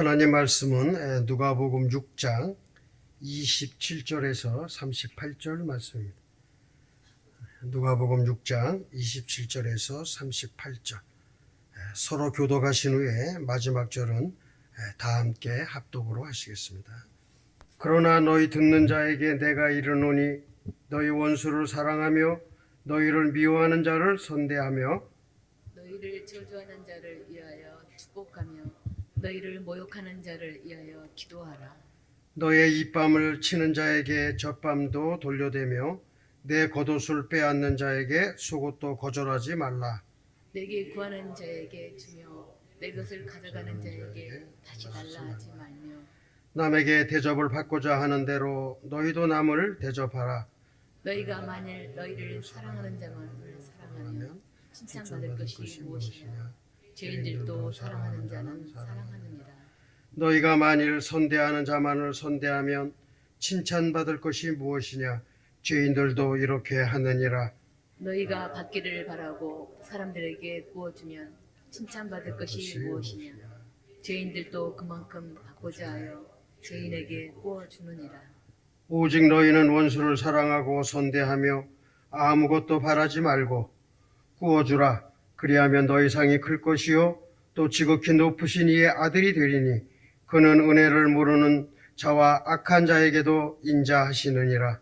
하나님 말씀은 누가복음 6장 27절에서 38절 말씀입니다. 누가복음 6장 27절에서 38절. 서로 교독하신 후에 마지막 절은 다 함께 합독으로 하시겠습니다. 그러나 너희 듣는 자에게 내가 이르노니 너희 원수를 사랑하며 너희를 미워하는 자를 선대하며 너희를 저주하는 자를 위하여 축복하며 너희를 모욕하는 자를 위하여 기도하라. 너의 입밤을 치는 자에게 젖밤도 돌려대며 내 겉옷을 빼앗는 자에게 속옷도 거절하지 말라. 내게 구하는 자에게 주며 내 것을 가져가는 자에게 다시 달라 하지 말며 남에게 대접을 받고자 하는 대로 너희도 남을 대접하라. 너희가 만일 너희를 사랑하는 자만을 사랑하면 칭찬받을 것이 무엇이냐. 죄인들도 사랑하는 자는 사랑하느니라. 너희가 만일 선대하는 자만을 선대하면 칭찬받을 것이 무엇이냐. 죄인들도 이렇게 하느니라. 너희가 받기를 바라고 사람들에게 부어주면 칭찬받을 것이 무엇이냐. 죄인들도 그만큼 받고자 하여 죄인에게 부어주느니라. 오직 너희는 원수를 사랑하고 선대하며 아무것도 바라지 말고 구워주라. 그리하면 너희 상이 클 것이요 또 지극히 높으신 이의 아들이 되리니 그는 은혜를 모르는 자와 악한 자에게도 인자하시느니라.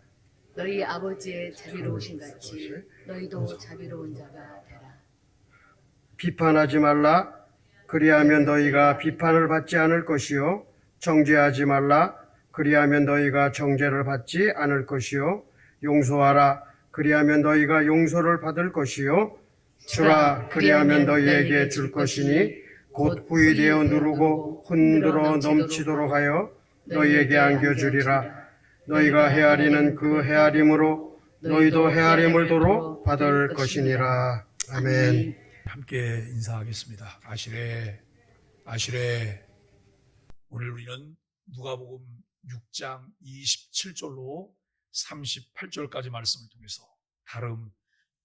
너희 아버지의 자비로우신 같이 너희도 자비로운 자가 되라. 비판하지 말라. 그리하면 너희가 비판을 받지 않을 것이요 정죄하지 말라. 그리하면 너희가 정죄를 받지 않을 것이요 용서하라. 그리하면 너희가 용서를 받을 것이요 주라. 그리하면 너희에게 줄 것이니 곧 후이되어 누르고 흔들어 넘치도록 하여 너희에게 안겨주리라. 너희가 헤아리는 그 헤아림으로 너희도 헤아림을 도로 받을 것이니라. 아멘. 함께 인사하겠습니다. 아시레. 오늘 우리는 누가복음 6장 27절로 38절까지 말씀을 통해서 다름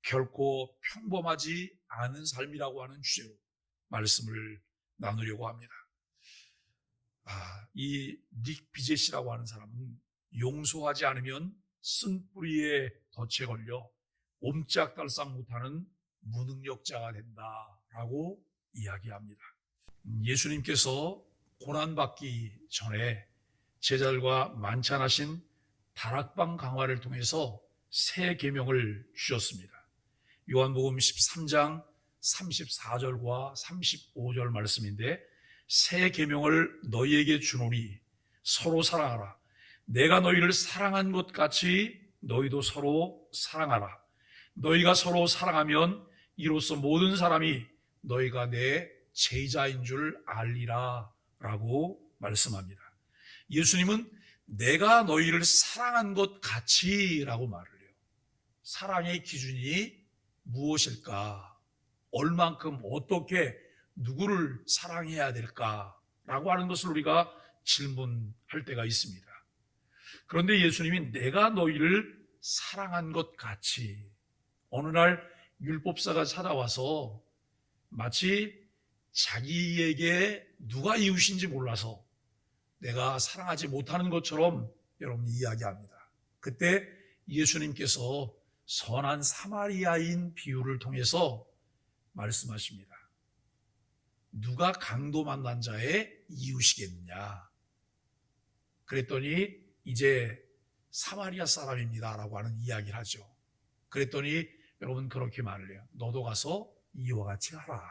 결코 평범하지 않은 삶이라고 하는 주제로 말씀을 나누려고 합니다. 이 닉 비제시라고 하는 사람은 용서하지 않으면 쓴뿌리에 덫에 걸려 옴짝달싹 못하는 무능력자가 된다라고 이야기합니다. 예수님께서 고난받기 전에 제자들과 만찬하신 다락방 강화를 통해서 새 계명을 주셨습니다. 요한복음 13장 34절과 35절 말씀인데 새 계명을 너희에게 주노니 서로 사랑하라. 내가 너희를 사랑한 것 같이 너희도 서로 사랑하라. 너희가 서로 사랑하면 이로써 모든 사람이 너희가 내 제자인 줄 알리라 라고 말씀합니다. 예수님은 내가 너희를 사랑한 것 같이 라고 말을 해요. 사랑의 기준이 무엇일까? 얼만큼 어떻게 누구를 사랑해야 될까? 라고 하는 것을 우리가 질문할 때가 있습니다. 그런데 예수님이 내가 너희를 사랑한 것 같이 어느 날 율법사가 찾아와서 마치 자기에게 누가 이웃인지 몰라서 내가 사랑하지 못하는 것처럼 여러분이 이야기합니다. 그때 예수님께서 선한 사마리아인 비유를 통해서 말씀하십니다. 누가 강도 만난 자의 이웃이겠느냐? 그랬더니 이제 사마리아 사람입니다 라고 하는 이야기를 하죠. 그랬더니 여러분 그렇게 말을 해요. 너도 가서 이와 같이 하라.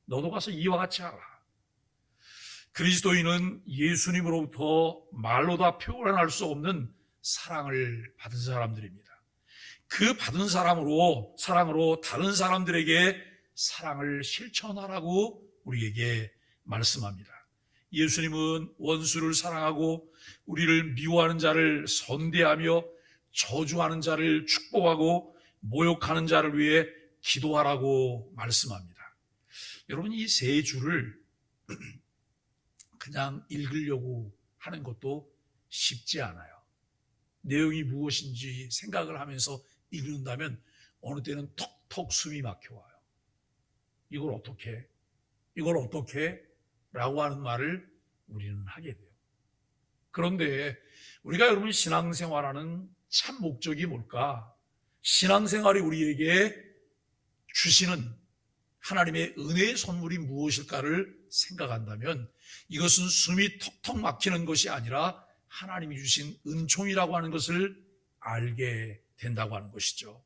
너도 가서 이와 같이 하라. 그리스도인은 예수님으로부터 말로 다 표현할 수 없는 사랑을 받은 사람들입니다. 그 받은 사랑으로 다른 사람들에게 사랑을 실천하라고 우리에게 말씀합니다. 예수님은 원수를 사랑하고 우리를 미워하는 자를 선대하며 저주하는 자를 축복하고 모욕하는 자를 위해 기도하라고 말씀합니다. 여러분 이 세 줄을 그냥 읽으려고 하는 것도 쉽지 않아요. 내용이 무엇인지 생각을 하면서 읽는다면 어느 때는 턱턱 숨이 막혀와요. 이걸 어떻게 라고 하는 말을 우리는 하게 돼요. 그런데 우리가 여러분 신앙생활하는 참 목적이 뭘까? 신앙생활이 우리에게 주시는 하나님의 은혜의 선물이 무엇일까를 생각한다면 이것은 숨이 턱턱 막히는 것이 아니라 하나님이 주신 은총이라고 하는 것을 알게 된다고 하는 것이죠.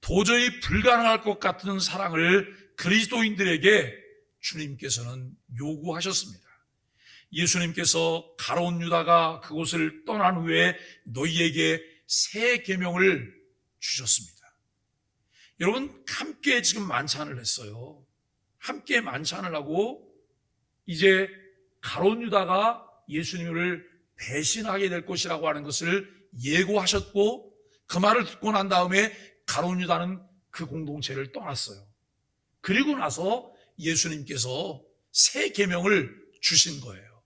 도저히 불가능할 것 같은 사랑을 그리스도인들에게 주님께서는 요구하셨습니다. 예수님께서 가룟 유다가 그곳을 떠난 후에 너희에게 새 계명을 주셨습니다. 여러분 함께 지금 만찬을 했어요. 함께 만찬을 하고 이제 가룟 유다가 예수님을 배신하게 될 것이라고 하는 것을 예고하셨고 그 말을 듣고 난 다음에 가룟 유다는 그 공동체를 떠났어요. 그리고 나서 예수님께서 새 계명을 주신 거예요.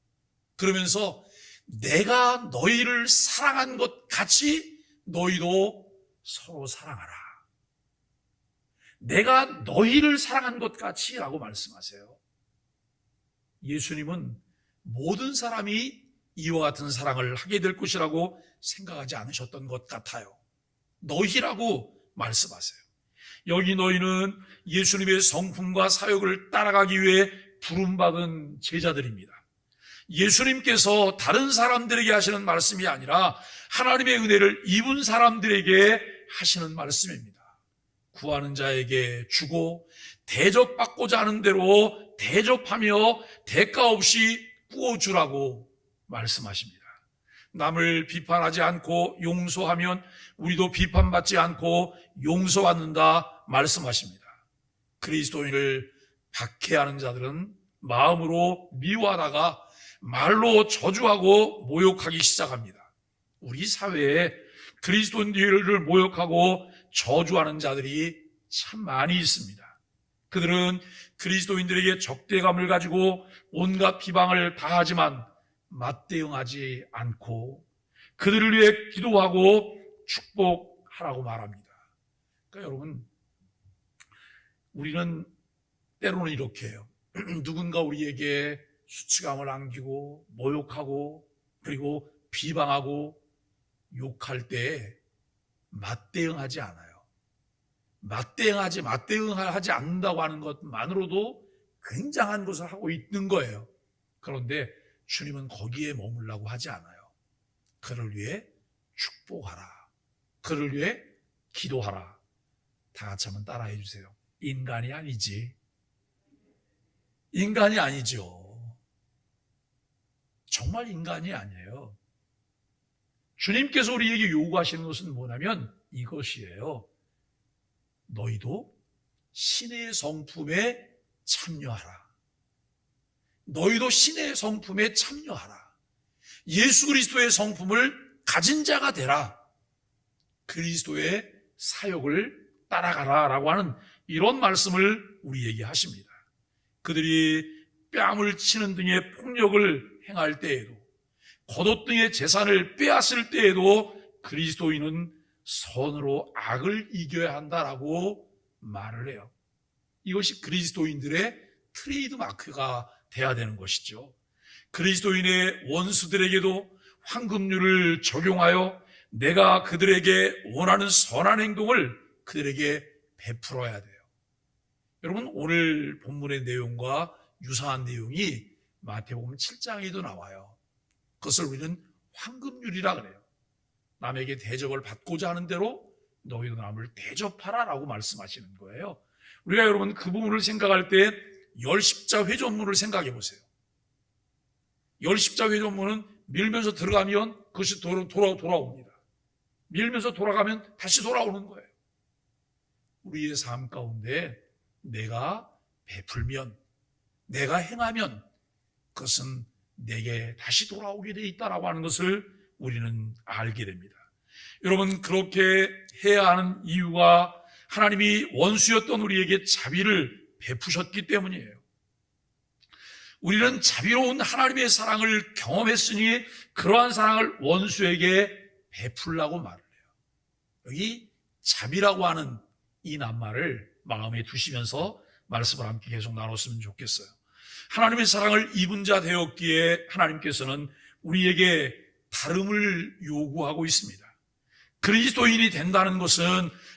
그러면서 내가 너희를 사랑한 것 같이 너희도 서로 사랑하라. 내가 너희를 사랑한 것 같이 라고 말씀하세요. 예수님은 모든 사람이 이와 같은 사랑을 하게 될 것이라고 생각하지 않으셨던 것 같아요. 너희라고 말씀하세요. 여기 너희는 예수님의 성품과 사역을 따라가기 위해 부름받은 제자들입니다. 예수님께서 다른 사람들에게 하시는 말씀이 아니라 하나님의 은혜를 입은 사람들에게 하시는 말씀입니다. 구하는 자에게 주고 대접받고자 하는 대로 대접하며 대가 없이 구워주라고 말씀하십니다. 남을 비판하지 않고 용서하면 우리도 비판받지 않고 용서받는다 말씀하십니다. 그리스도인을 박해하는 자들은 마음으로 미워하다가 말로 저주하고 모욕하기 시작합니다. 우리 사회에 그리스도인들을 모욕하고 저주하는 자들이 참 많이 있습니다. 그들은 그리스도인들에게 적대감을 가지고 온갖 비방을 다하지만 맞대응하지 않고 그들을 위해 기도하고 축복하라고 말합니다. 그러니까 여러분, 우리는 때로는 이렇게 해요. 누군가 우리에게 수치감을 안기고 모욕하고 그리고 비방하고 욕할 때 맞대응하지 않아요. 맞대응하지 않는다고 하는 것만으로도 굉장한 것을 하고 있는 거예요. 그런데 주님은 거기에 머물라고 하지 않아요. 그를 위해 축복하라. 그를 위해 기도하라. 다 같이 한번 따라해 주세요. 인간이 아니지. 인간이 아니죠. 정말 인간이 아니에요. 주님께서 우리에게 요구하시는 것은 뭐냐면 이것이에요. 너희도 신의 성품에 참여하라. 너희도 신의 성품에 참여하라. 예수 그리스도의 성품을 가진 자가 되라. 그리스도의 사역을 따라가라 라고 하는 이런 말씀을 우리에게 하십니다. 그들이 뺨을 치는 등의 폭력을 행할 때에도 겉옷 등의 재산을 빼앗을 때에도 그리스도인은 선으로 악을 이겨야 한다라고 말을 해요. 이것이 그리스도인들의 트레이드 마크가 돼야 되는 것이죠. 그리스도인의 원수들에게도 황금률을 적용하여 내가 그들에게 원하는 선한 행동을 그들에게 베풀어야 돼요. 여러분, 오늘 본문의 내용과 유사한 내용이 마태복음 7장에도 나와요. 그것을 우리는 황금률이라 그래요. 남에게 대접을 받고자 하는 대로 너희도 남을 대접하라라고 말씀하시는 거예요. 우리가 여러분 그 부분을 생각할 때 열십자 회전문을 생각해 보세요. 열십자 회전문은 밀면서 들어가면 그것이 돌아옵니다. 밀면서 돌아가면 다시 돌아오는 거예요. 우리의 삶 가운데 내가 베풀면, 내가 행하면 그것은 내게 다시 돌아오게 돼 있다라고 하는 것을 우리는 알게 됩니다. 여러분, 그렇게 해야 하는 이유가 하나님이 원수였던 우리에게 자비를 베푸셨기 때문이에요. 우리는 자비로운 하나님의 사랑을 경험했으니 그러한 사랑을 원수에게 베풀라고 말을 해요. 여기 자비라고 하는 이 낱말을 마음에 두시면서 말씀을 함께 계속 나눴으면 좋겠어요. 하나님의 사랑을 입은 자 되었기에 하나님께서는 우리에게 다름을 요구하고 있습니다. 그리스도인이 된다는 것은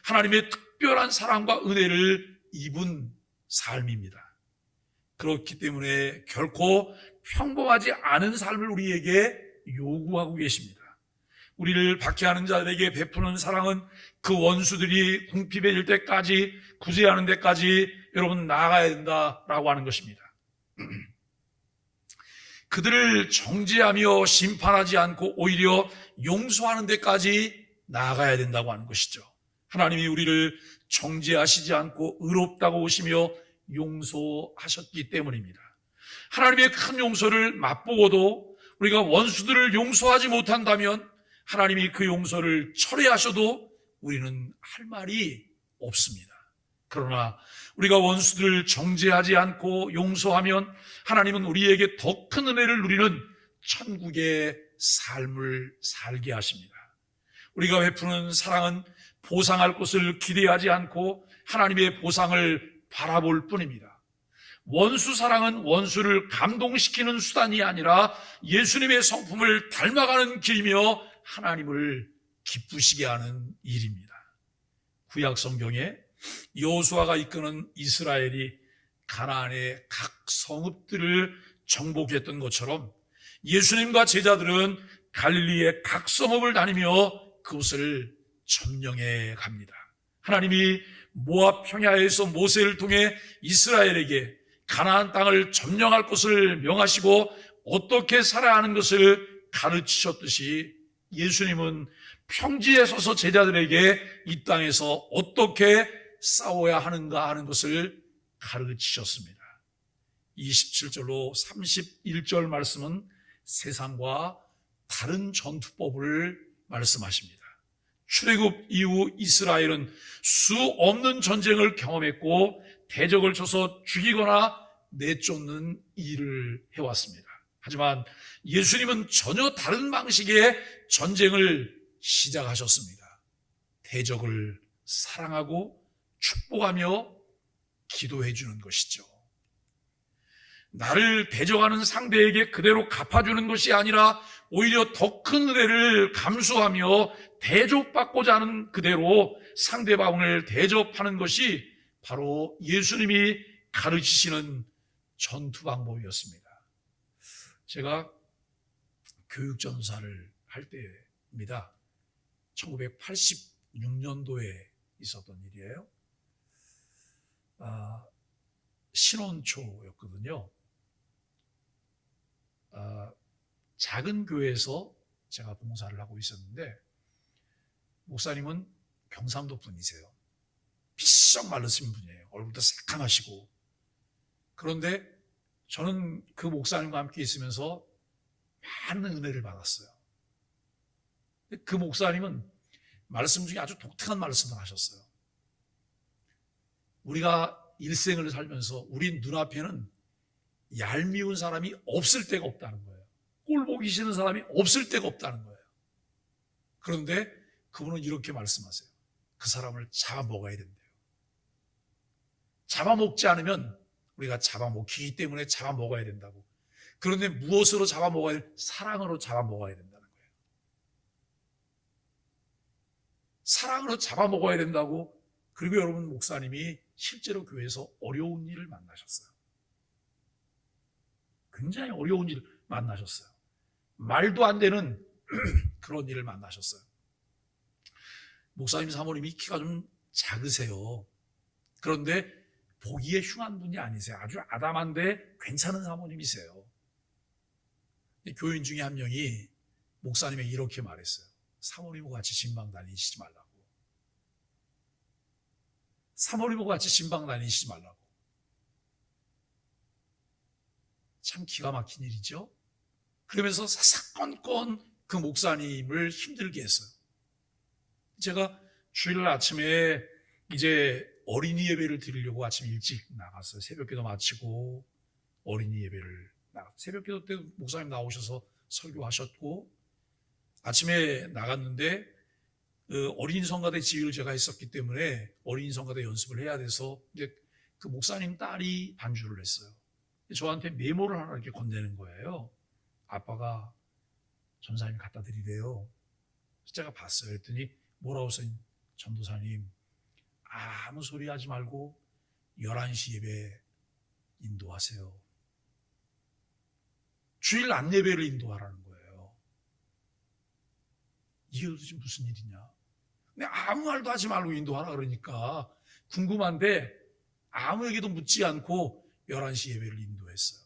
하나님의 특별한 사랑과 은혜를 입은 삶입니다. 그렇기 때문에 결코 평범하지 않은 삶을 우리에게 요구하고 계십니다. 우리를 박해하는 자들에게 베푸는 사랑은 그 원수들이 궁핍해질 때까지, 구제하는 데까지 여러분 나아가야 된다라고 하는 것입니다. 그들을 정죄하며 심판하지 않고 오히려 용서하는 데까지 나아가야 된다고 하는 것이죠. 하나님이 우리를 정죄하시지 않고 의롭다고 오시며 용서하셨기 때문입니다. 하나님의 큰 용서를 맛보고도 우리가 원수들을 용서하지 못한다면 하나님이 그 용서를 철회하셔도 우리는 할 말이 없습니다. 그러나 우리가 원수들을 정죄하지 않고 용서하면 하나님은 우리에게 더 큰 은혜를 누리는 천국의 삶을 살게 하십니다. 우리가 베푸는 사랑은 보상할 것을 기대하지 않고 하나님의 보상을 바라볼 뿐입니다. 원수 사랑은 원수를 감동시키는 수단이 아니라 예수님의 성품을 닮아가는 길이며 하나님을 기쁘시게 하는 일입니다. 구약 성경에 여호수아가 이끄는 이스라엘이 가나안의 각 성읍들을 정복했던 것처럼 예수님과 제자들은 갈릴리의 각 성읍을 다니며 그곳을 점령해 갑니다. 하나님이 모압 평야에서 모세를 통해 이스라엘에게 가나안 땅을 점령할 것을 명하시고 어떻게 살아야 하는 것을 가르치셨듯이 예수님은 평지에 서서 제자들에게 이 땅에서 어떻게 싸워야 하는가 하는 것을 가르치셨습니다. 27절로 31절 말씀은 세상과 다른 전투법을 말씀하십니다. 출애굽 이후 이스라엘은 수 없는 전쟁을 경험했고 대적을 쳐서 죽이거나 내쫓는 일을 해왔습니다. 하지만 예수님은 전혀 다른 방식의 전쟁을 시작하셨습니다. 대적을 사랑하고 축복하며 기도해 주는 것이죠. 나를 대적하는 상대에게 그대로 갚아주는 것이 아니라 오히려 더 큰 은혜를 감수하며 대접받고자 하는 그대로 상대방을 대접하는 것이 바로 예수님이 가르치시는 전투 방법이었습니다. 제가 교육전사를 할 때입니다. 1986년도에 있었던 일이에요. 신혼초였거든요. 작은 교회에서 제가 봉사를 하고 있었는데 목사님은 경상도 분이세요. 비썩 말르신 분이에요. 얼굴도 새카마시고. 그런데 저는 그 목사님과 함께 있으면서 많은 은혜를 받았어요. 그 목사님은 말씀 중에 아주 독특한 말씀을 하셨어요. 우리가 일생을 살면서 우리 눈앞에는 얄미운 사람이 없을 데가 없다는 거예요. 꼴 보기 싫은 사람이 없을 데가 없다는 거예요. 그런데 그분은 이렇게 말씀하세요. 그 사람을 잡아먹어야 된대요. 잡아먹지 않으면 우리가 잡아먹히기 때문에 잡아먹어야 된다고. 그런데 무엇으로 잡아먹어야 돼? 사랑으로 잡아먹어야 된다는 거예요. 사랑으로 잡아먹어야 된다고. 그리고 여러분, 목사님이 실제로 교회에서 어려운 일을 만나셨어요. 굉장히 어려운 일을 만나셨어요. 말도 안 되는 그런 일을 만나셨어요. 목사님 사모님이 키가 좀 작으세요. 그런데 보기에 흉한 분이 아니세요. 아주 아담한데 괜찮은 사모님이세요. 교인 중에 한 명이 목사님에게 이렇게 말했어요. 사모님과 같이 신방 다니시지 말라고. 사모님과 같이 신방 다니시지 말라고. 참 기가 막힌 일이죠. 그러면서 사사건건 그 목사님을 힘들게 했어요. 제가 주일날 아침에 이제 어린이 예배를 드리려고 아침 일찍 나갔어요. 새벽기도 마치고 어린이 예배를 나갔어요. 새벽기도 때 목사님 나오셔서 설교하셨고 아침에 나갔는데 어린이 성가대 지휘를 제가 했었기 때문에 어린이 성가대 연습을 해야 돼서 이제 그 목사님 딸이 반주를 했어요. 저한테 메모를 하나 이렇게 건네는 거예요. 아빠가 전사님 갖다 드리래요. 그래서 제가 봤어요. 그랬더니 뭐라고 써있는, 전도사님 아무 소리 하지 말고 11시 예배 인도하세요. 주일 안예배를 인도하라는 거예요. 이게 도대체 무슨 일이냐. 근데 아무 말도 하지 말고 인도하라 그러니까 궁금한데 아무에게도 묻지 않고 11시 예배를 인도했어요.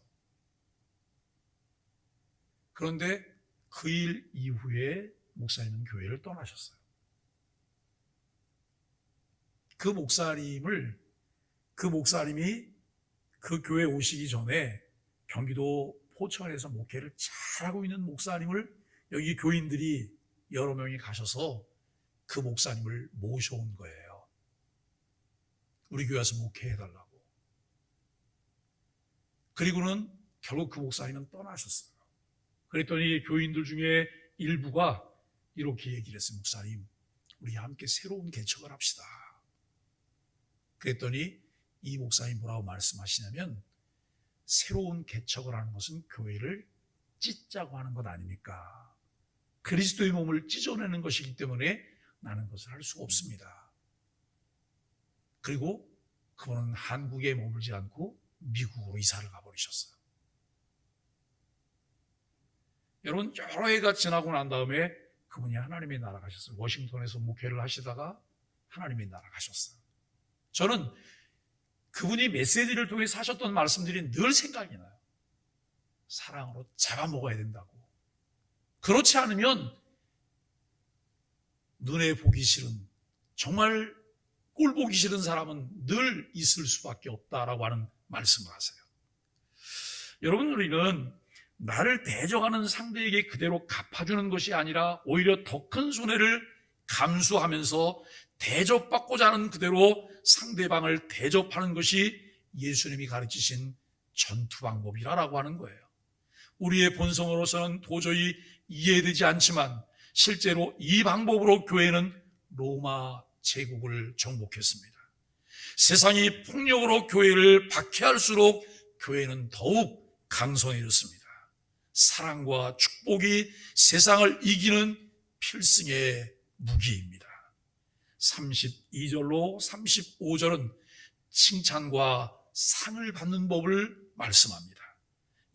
그런데 그 일 이후에 목사님은 교회를 떠나셨어요. 그 목사님이 그 교회 오시기 전에 경기도 포천에서 목회를 잘하고 있는 목사님을 여기 교인들이 여러 명이 가셔서 그 목사님을 모셔온 거예요. 우리 교회 와서 목회해달라고. 그리고는 결국 그 목사님은 떠나셨어요. 그랬더니 교인들 중에 일부가 이렇게 얘기를 했어요. 목사님, 우리 함께 새로운 개척을 합시다. 그랬더니 이 목사님 뭐라고 말씀하시냐면, 새로운 개척을 하는 것은 교회를 찢자고 하는 것 아닙니까? 그리스도의 몸을 찢어내는 것이기 때문에 나는 그것을 할 수가 없습니다. 그리고 그분은 한국에 머물지 않고 미국으로 이사를 가버리셨어요. 여러분, 여러 해가 지나고 난 다음에 그분이 하나님의 나라 가셨어요. 워싱턴에서 목회를 하시다가 하나님의 나라 가셨어요. 저는 그분이 메시지를 통해 사셨던 말씀들이 늘 생각이 나요. 사랑으로 잡아먹어야 된다고. 그렇지 않으면 눈에 보기 싫은, 정말 꼴 보기 싫은 사람은 늘 있을 수밖에 없다라고 하는 말씀을 하세요. 여러분, 우리는 나를 대적하는 상대에게 그대로 갚아주는 것이 아니라 오히려 더 큰 손해를 감수하면서 대접받고자 하는 그대로 상대방을 대접하는 것이 예수님이 가르치신 전투 방법이라고 하는 거예요. 우리의 본성으로서는 도저히 이해되지 않지만 실제로 이 방법으로 교회는 로마 제국을 정복했습니다. 세상이 폭력으로 교회를 박해할수록 교회는 더욱 강성해졌습니다. 사랑과 축복이 세상을 이기는 필승의 무기입니다. 32절로 35절은 칭찬과 상을 받는 법을 말씀합니다.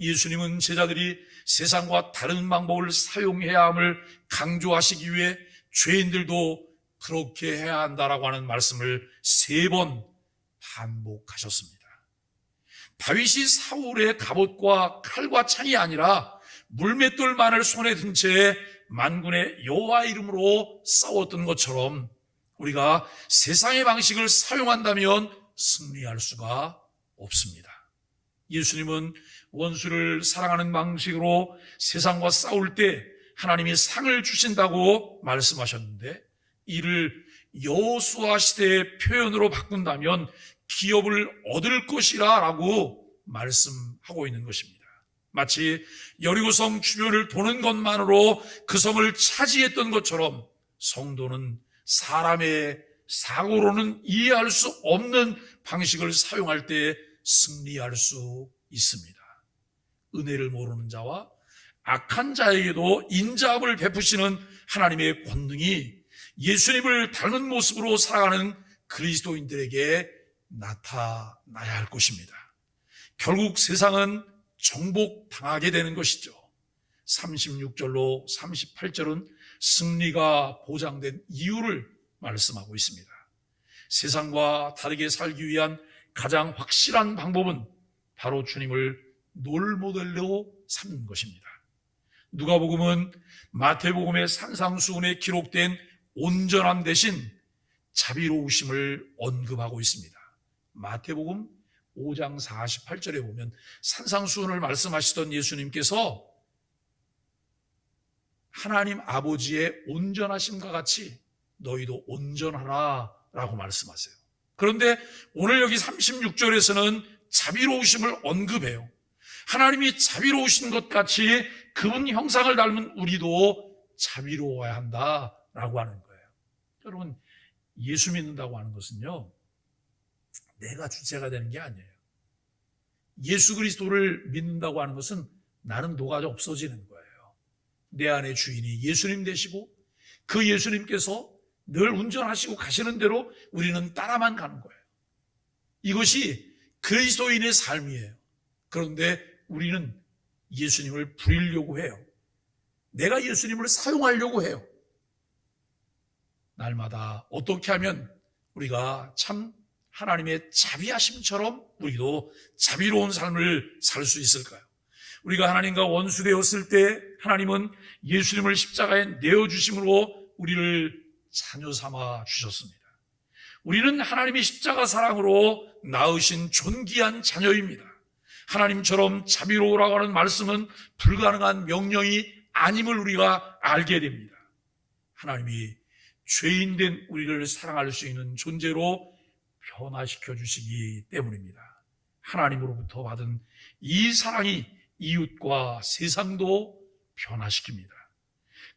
예수님은 제자들이 세상과 다른 방법을 사용해야 함을 강조하시기 위해 죄인들도 그렇게 해야 한다라고 하는 말씀을 3번 반복하셨습니다. 다윗이 사울의 갑옷과 칼과 창이 아니라 물맷돌만을 손에 든 채 만군의 여호와 이름으로 싸웠던 것처럼 우리가 세상의 방식을 사용한다면 승리할 수가 없습니다. 예수님은 원수를 사랑하는 방식으로 세상과 싸울 때 하나님이 상을 주신다고 말씀하셨는데, 이를 여호수아 시대의 표현으로 바꾼다면 기업을 얻을 것이라 라고 말씀하고 있는 것입니다. 마치 여리고성 주변을 도는 것만으로 그 성을 차지했던 것처럼 성도는 사람의 사고로는 이해할 수 없는 방식을 사용할 때 승리할 수 있습니다. 은혜를 모르는 자와 악한 자에게도 인자함을 베푸시는 하나님의 권능이 예수님을 닮은 모습으로 살아가는 그리스도인들에게 나타나야 할 것입니다. 결국 세상은 정복당하게 되는 것이죠. 36절로 38절은 승리가 보장된 이유를 말씀하고 있습니다. 세상과 다르게 살기 위한 가장 확실한 방법은 바로 주님을 롤모델로 삼는 것입니다. 누가복음은 마태복음의 산상수훈에 기록된 온전함 대신 자비로우심을 언급하고 있습니다. 마태복음 5장 48절에 보면 산상수훈을 말씀하시던 예수님께서 하나님 아버지의 온전하심과 같이 너희도 온전하라 라고 말씀하세요. 그런데 오늘 여기 36절에서는 자비로우심을 언급해요. 하나님이 자비로우신 것 같이 그분 형상을 닮은 우리도 자비로워야 한다라고 하는 거예요. 여러분, 예수 믿는다고 하는 것은요, 내가 주체가 되는 게 아니에요. 예수 그리스도를 믿는다고 하는 것은 나는 녹아 없어지는 거예요. 내 안의 주인이 예수님 되시고 그 예수님께서 늘 운전하시고 가시는 대로 우리는 따라만 가는 거예요. 이것이 그리스도인의 삶이에요. 그런데 우리는 예수님을 부리려고 해요. 내가 예수님을 사용하려고 해요. 날마다 어떻게 하면 우리가 참 하나님의 자비하심처럼 우리도 자비로운 삶을 살 수 있을까요? 우리가 하나님과 원수되었을 때 하나님은 예수님을 십자가에 내어주심으로 우리를 자녀 삼아 주셨습니다. 우리는 하나님의 십자가 사랑으로 낳으신 존귀한 자녀입니다. 하나님처럼 자비로우라고 하는 말씀은 불가능한 명령이 아님을 우리가 알게 됩니다. 하나님이 죄인된 우리를 사랑할 수 있는 존재로 변화시켜 주시기 때문입니다. 하나님으로부터 받은 이 사랑이 이웃과 세상도 변화시킵니다.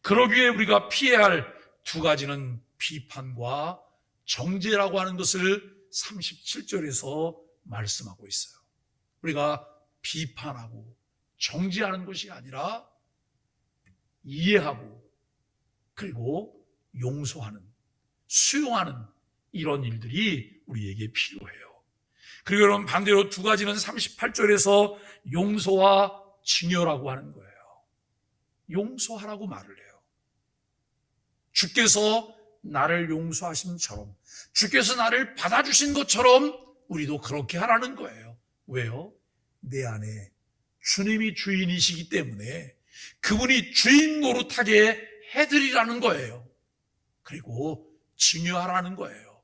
그러기에 우리가 피해야 할 두 가지는 비판과 정죄라고 하는 것을 37절에서 말씀하고 있어요. 우리가 비판하고 정죄하는 것이 아니라 이해하고 그리고 용서하는, 수용하는 이런 일들이 우리에게 필요해요. 그리고 여러분 반대로 두 가지는 38절에서 용서와 증여라고 하는 거예요. 용서하라고 말을 해요. 주께서 나를 용서하심처럼, 주께서 나를 받아주신 것처럼 우리도 그렇게 하라는 거예요. 왜요? 내 안에 주님이 주인이시기 때문에 그분이 주인 노릇하게 해드리라는 거예요. 그리고 증여하라는 거예요.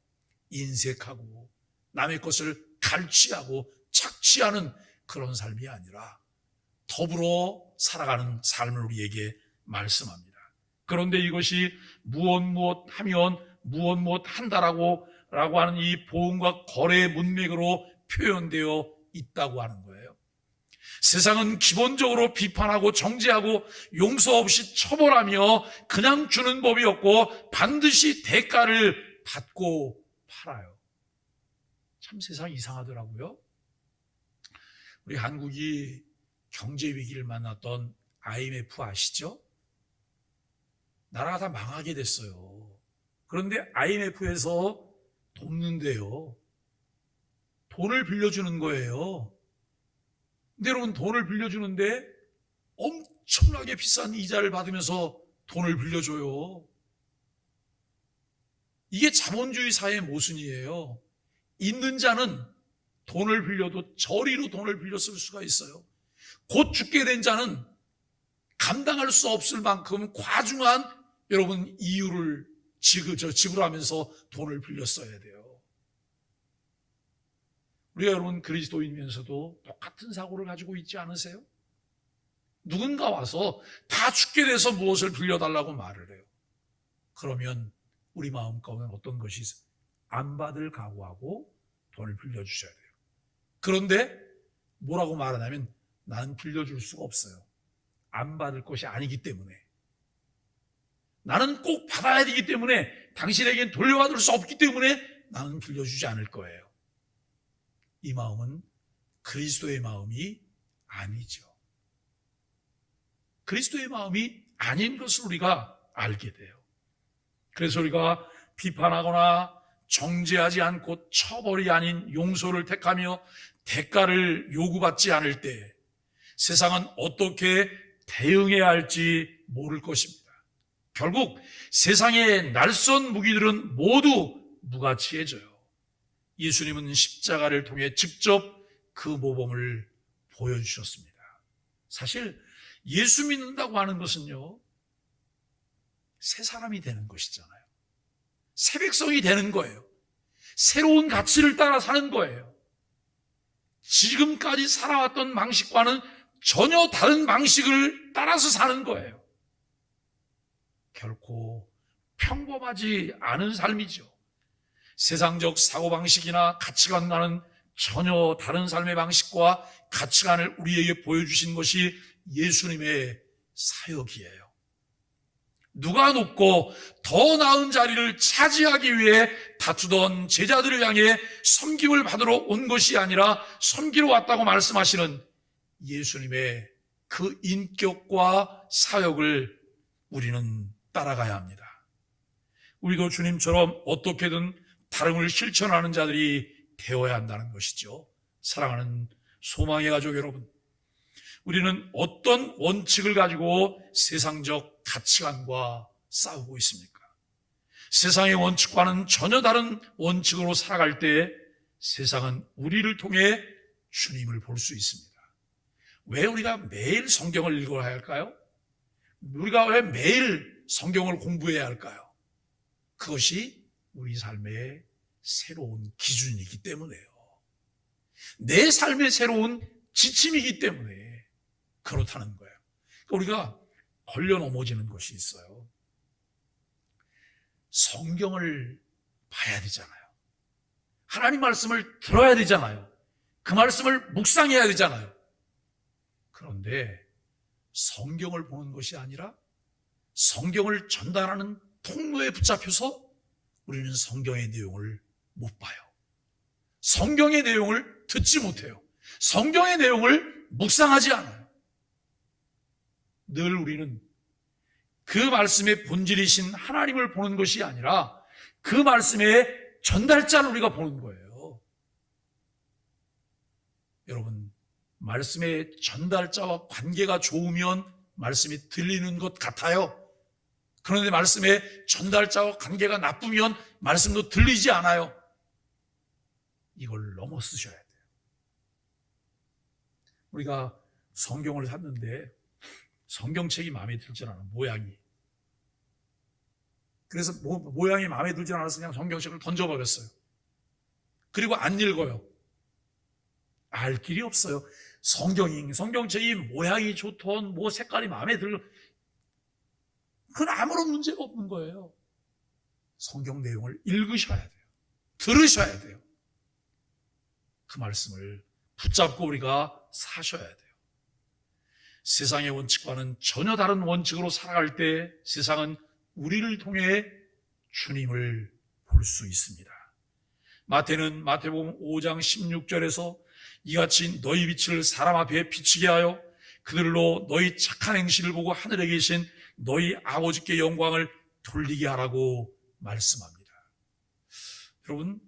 인색하고 남의 것을 갈취하고 착취하는 그런 삶이 아니라 더불어 살아가는 삶을 우리에게 말씀합니다. 그런데 이것이 무엇 하면 무엇 한다라고 하는 이 보험과 거래의 문맥으로 표현되어 있다고 하는 거예요. 세상은 기본적으로 비판하고 정죄하고 용서 없이 처벌하며 그냥 주는 법이 없고 반드시 대가를 받고 팔아요. 참 세상 이상하더라고요. 우리 한국이 경제 위기를 만났던 IMF 아시죠? 나라가 다 망하게 됐어요. 그런데 IMF에서 돕는데요. 돈을 빌려주는 거예요. 근데 여러분 돈을 빌려주는데 엄청나게 비싼 이자를 받으면서 돈을 빌려줘요. 이게 자본주의 사회의 모순이에요. 있는 자는 돈을 빌려도 저리로 돈을 빌려 쓸 수가 있어요. 곧 죽게 된 자는 감당할 수 없을 만큼 과중한 여러분 이유를 지불하면서 돈을 빌려 써야 돼요. 우리가 여러분 그리스도인이면서도 똑같은 사고를 가지고 있지 않으세요? 누군가 와서 다 죽게 돼서 무엇을 빌려달라고 말을 해요. 그러면 우리 마음 가운데 어떤 것이 있어요? 안 받을 각오하고 돈을 빌려주셔야 돼요. 그런데 뭐라고 말하냐면 나는 빌려줄 수가 없어요. 안 받을 것이 아니기 때문에. 나는 꼭 받아야 되기 때문에 당신에겐 돌려받을 수 없기 때문에 나는 빌려주지 않을 거예요. 이 마음은 그리스도의 마음이 아니죠. 그리스도의 마음이 아닌 것을 우리가 알게 돼요. 그래서 우리가 비판하거나 정죄하지 않고 처벌이 아닌 용서를 택하며 대가를 요구받지 않을 때 세상은 어떻게 대응해야 할지 모를 것입니다. 결국 세상의 날선 무기들은 모두 무가치해져요. 예수님은 십자가를 통해 직접 그 모범을 보여주셨습니다. 사실 예수 믿는다고 하는 것은요, 새 사람이 되는 것이잖아요. 새 백성이 되는 거예요. 새로운 가치를 따라 사는 거예요. 지금까지 살아왔던 방식과는 전혀 다른 방식을 따라서 사는 거예요. 결코 평범하지 않은 삶이죠. 세상적 사고방식이나 가치관과는 전혀 다른 삶의 방식과 가치관을 우리에게 보여주신 것이 예수님의 사역이에요. 누가 높고 더 나은 자리를 차지하기 위해 다투던 제자들을 향해 섬김을 받으러 온 것이 아니라 섬기러 왔다고 말씀하시는 예수님의 그 인격과 사역을 우리는 따라가야 합니다. 우리도 주님처럼 어떻게든 다름을 실천하는 자들이 되어야 한다는 것이죠. 사랑하는 소망의 가족 여러분, 우리는 어떤 원칙을 가지고 세상적 가치관과 싸우고 있습니까? 세상의 원칙과는 전혀 다른 원칙으로 살아갈 때 세상은 우리를 통해 주님을 볼 수 있습니다. 왜 우리가 매일 성경을 읽어야 할까요? 우리가 왜 매일 성경을 공부해야 할까요? 그것이 우리 삶의 새로운 기준이기 때문에요. 내 삶의 새로운 지침이기 때문에 그렇다는 거예요. 우리가 걸려 넘어지는 것이 있어요. 성경을 봐야 되잖아요. 하나님 말씀을 들어야 되잖아요. 그 말씀을 묵상해야 되잖아요. 그런데 성경을 보는 것이 아니라 성경을 전달하는 통로에 붙잡혀서 우리는 성경의 내용을 못 봐요. 성경의 내용을 듣지 못해요. 성경의 내용을 묵상하지 않아요. 늘 우리는 그 말씀의 본질이신 하나님을 보는 것이 아니라 그 말씀의 전달자를 우리가 보는 거예요. 여러분, 말씀의 전달자와 관계가 좋으면 말씀이 들리는 것 같아요. 그런데 말씀의 전달자와 관계가 나쁘면 말씀도 들리지 않아요. 이걸 넘어 쓰셔야 돼요. 우리가 성경을 샀는데 성경책이 마음에 들지 않아요. 모양이. 그래서 모양이 마음에 들지 않아서 그냥 성경책을 던져버렸어요. 그리고 안 읽어요. 알 길이 없어요. 성경책이 모양이 좋던 색깔이 마음에 들고 그건 아무런 문제가 없는 거예요. 성경 내용을 읽으셔야 돼요. 들으셔야 돼요. 그 말씀을 붙잡고 우리가 사셔야 돼요. 세상의 원칙과는 전혀 다른 원칙으로 살아갈 때 세상은 우리를 통해 주님을 볼 수 있습니다. 마태는 마태복음 5장 16절에서 이같이 너희 빛을 사람 앞에 비치게 하여 그들로 너희 착한 행실을 보고 하늘에 계신 너희 아버지께 영광을 돌리게 하라고 말씀합니다. 여러분,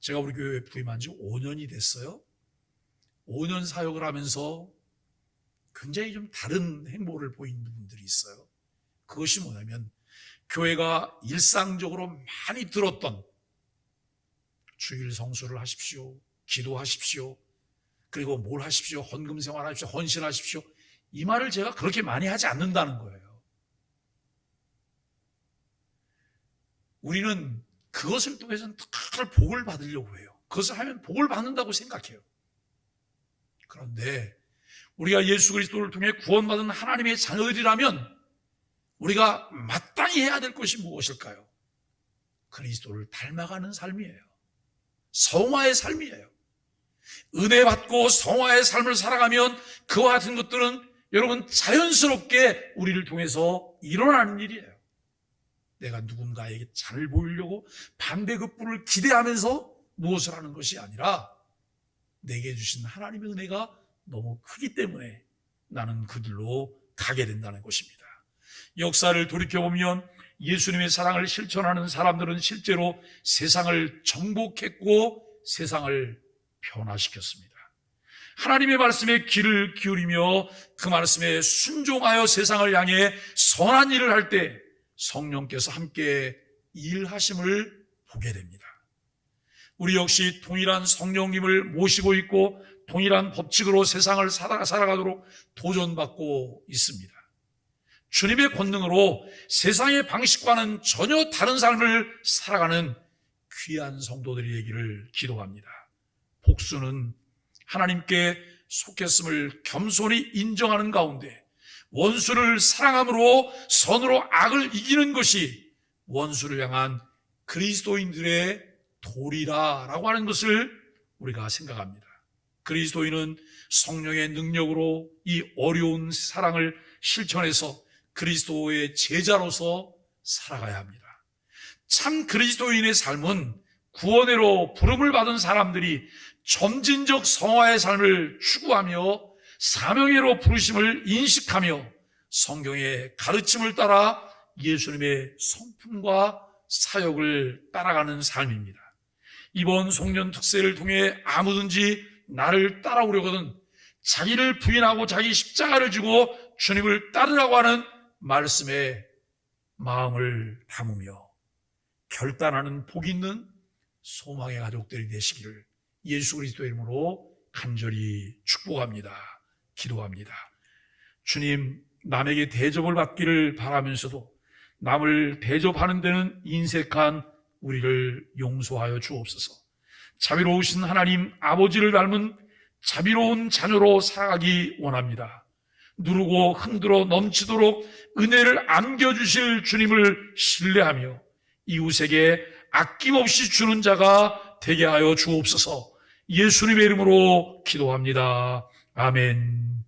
제가 우리 교회에 부임한 지 5년이 됐어요. 5년 사역을 하면서 굉장히 좀 다른 행보를 보이는 분들이 있어요. 그것이 뭐냐면 교회가 일상적으로 많이 들었던 주일 성수를 하십시오, 기도하십시오, 그리고 뭘 하십시오, 헌금 생활하십시오, 헌신하십시오, 이 말을 제가 그렇게 많이 하지 않는다는 거예요. 우리는 그것을 통해서는 특별 복을 받으려고 해요. 그것을 하면 복을 받는다고 생각해요. 그런데 우리가 예수 그리스도를 통해 구원받은 하나님의 자녀들이라면 우리가 마땅히 해야 될 것이 무엇일까요? 그리스도를 닮아가는 삶이에요. 성화의 삶이에요. 은혜 받고 성화의 삶을 살아가면 그와 같은 것들은 여러분 자연스럽게 우리를 통해서 일어나는 일이에요. 내가 누군가에게 잘 보이려고 반대급부를 기대하면서 무엇을 하는 것이 아니라 내게 주신 하나님의 은혜가 너무 크기 때문에 나는 그 길로 가게 된다는 것입니다. 역사를 돌이켜보면 예수님의 사랑을 실천하는 사람들은 실제로 세상을 정복했고 세상을 변화시켰습니다. 하나님의 말씀에 귀를 기울이며 그 말씀에 순종하여 세상을 향해 선한 일을 할 때 성령께서 함께 일하심을 보게 됩니다. 우리 역시 동일한 성령님을 모시고 있고 동일한 법칙으로 세상을 살아가도록 도전받고 있습니다. 주님의 권능으로 세상의 방식과는 전혀 다른 삶을 살아가는 귀한 성도들이 되기를 기도합니다. 복수는 하나님께 속했음을 겸손히 인정하는 가운데 원수를 사랑함으로 선으로 악을 이기는 것이 원수를 향한 그리스도인들의 도리라라고 하는 것을 우리가 생각합니다. 그리스도인은 성령의 능력으로 이 어려운 사랑을 실천해서 그리스도의 제자로서 살아가야 합니다. 참 그리스도인의 삶은 구원회로 부름을 받은 사람들이 점진적 성화의 삶을 추구하며 사명회로 부르심을 인식하며 성경의 가르침을 따라 예수님의 성품과 사역을 따라가는 삶입니다. 이번 송년 특세를 통해 아무든지 나를 따라오려거든 자기를 부인하고 자기 십자가를 지고 주님을 따르라고 하는 말씀에 마음을 담으며 결단하는 복 있는 소망의 가족들이 되시기를 예수 그리스도의 이름으로 간절히 축복합니다. 기도합니다. 주님, 남에게 대접을 받기를 바라면서도 남을 대접하는 데는 인색한 우리를 용서하여 주옵소서. 자비로우신 하나님 아버지를 닮은 자비로운 자녀로 살아가기 원합니다. 누르고 흔들어 넘치도록 은혜를 안겨주실 주님을 신뢰하며 이웃에게 아낌없이 주는 자가 되게 하여 주옵소서. 예수님의 이름으로 기도합니다. 아멘.